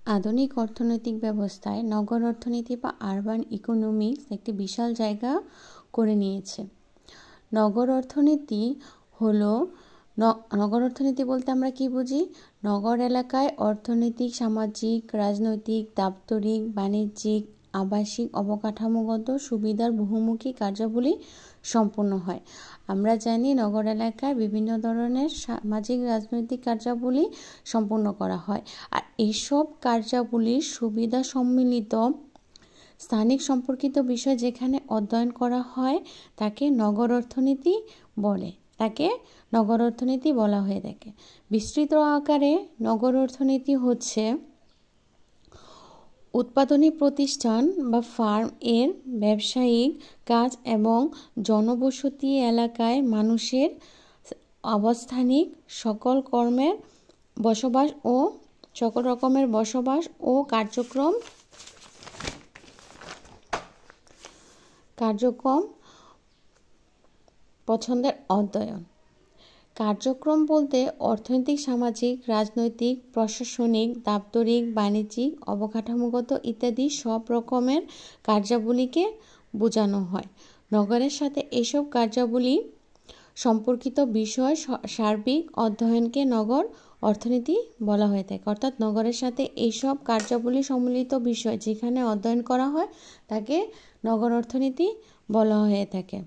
আধুনিক অর্থনৈতিক ব্যবস্থায় নগর অর্থনীতি বা আরবান ইকোনমিক্স একটি বিশাল জায়গা করে নিয়েছে। নগর অর্থনীতি হলো নগর অর্থনীতি বলতে আমরা কি বুঝি? নগর এলাকায় অর্থনৈতিক, সামাজিক, রাজনৈতিক, দাপ্তরিক, বাণিজ্যিক, আবাসিক, অবকাঠামোগত সুবিধার বহুমুখী কার্যাবলী সম্পন্ন হয়। আমরা জানি নগর এলাকায় বিভিন্ন ধরনের সামাজিক, রাজনৈতিক কার্যাবলী সম্পন্ন করা হয়, আর এইসব কার্যাবলীর সুবিধা সম্মিলিত স্থানিক সম্পর্কিত বিষয় যেখানে অধ্যয়ন করা হয় তাকে নগর অর্থনীতি বলে। নগর অর্থনীতি বলা হয়ে থাকে। বিস্তৃত আকারে নগর অর্থনীতি হচ্ছে উৎপাদনী প্রতিষ্ঠান বা ফার্ম এর ব্যবসায়িক কাজ এবং জনবসতি এলাকায় মানুষের অবস্থানিক সকল রকমের বসবাস ও কার্যক্রম পছন্দের অধ্যয়ন। কার্যক্রম বলতে অর্থনৈতিক, সামাজিক, রাজনৈতিক, প্রশাসনিক, দাপ্তরিক, বাণিজ্যিক, অবকাঠামোগত ইত্যাদি সব রকমের কার্যাবলীকে বোঝানো হয়। নগরের সাথে এইসব কার্যাবলী সম্পর্কিত বিষয় সার্বিক অধ্যয়নকে নগর অর্থনীতি বলা হয়ে থাকে। অর্থাৎ নগরের সাথে এইসব কার্যাবলী সম্মিলিত বিষয় যেখানে অধ্যয়ন করা হয় তাকে নগর অর্থনীতি বলা হয়ে থাকে।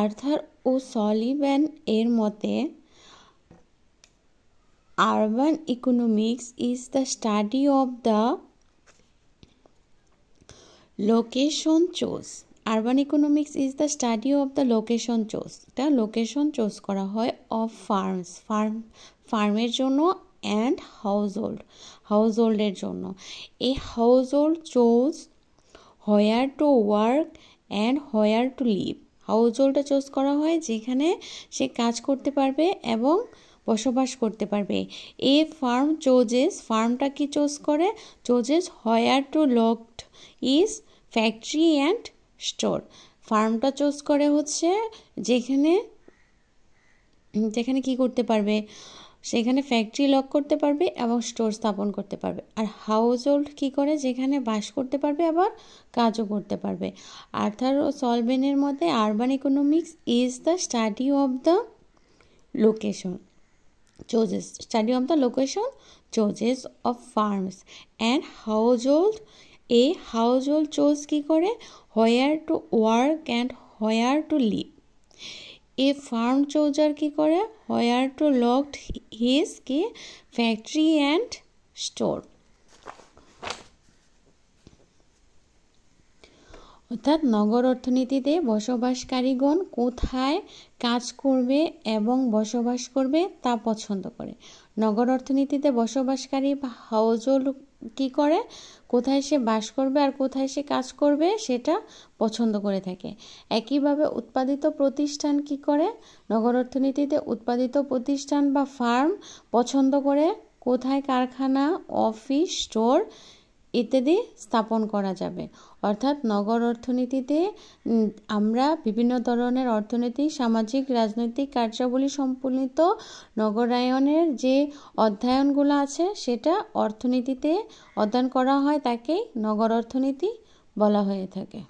আর্থার ও সলিভান এর মতে urban economics is the study of the location choice. Urban economics is the study of the location choice. এটা লোকেশন চোজ করা হয় অফ ফার্মের জন্য অ্যান্ড হাউসহোল্ডের জন্য। A household choose where to work and where to live. হাউসহোল্ডটা choose করা হয় যেখানে সে কাজ করতে পারবে এবং বসবাস করতে পারবে। এ ফার্ম চোজেস, ফার্মটা কি চুজ করে? Chooses where to locate is factory and store. ফার্মটা চুজ করে হচ্ছে যেখানে কি করতে পারবে? সেখানে ফ্যাক্টরি লক করতে পারবে এবং স্টোর স্থাপন করতে পারবে। আর হাউসহোল্ড কি করে? যেখানে বাস করতে পারবে আবার কাজও করতে পারবে। আর্থার ও সলভেনের মতে urban economics is the study of the location choices of firms and household. A household choose কি করে? Where to work and where to live. A firm chooses কি করে? Where to locate his factory and store. অর্থাৎ নগর অর্থনীতিতে বসবাসকারীগণ কোথায় কাজ করবে এবং বসবাস করবে তা পছন্দ করে। নগর অর্থনীতিতে বসবাসকারী বা হাউসহোল্ড কি করে? কোথায় সে বাস করবে আর কোথায় সে কাজ করবে সেটা পছন্দ করে থাকে। একইভাবে উৎপাদিত প্রতিষ্ঠান কি করে? নগর অর্থনীতিতে উৎপাদিত প্রতিষ্ঠান বা ফার্ম পছন্দ করে কোথায় কারখানা, অফিস, স্টোর ইত্যাদি স্থাপন করা যাবে। অর্থাৎ নগর অর্থনীতিতে আমরা বিভিন্ন ধরনের অর্থনৈতিক, সামাজিক, রাজনৈতিক কার্যাবলী সম্পন্নিত নগরায়নের যে অধ্যয়নগুলো আছে সেটা অর্থনীতিতে অধ্যয়ন করা হয়, তাকেই নগর অর্থনীতি বলা হয়ে থাকে।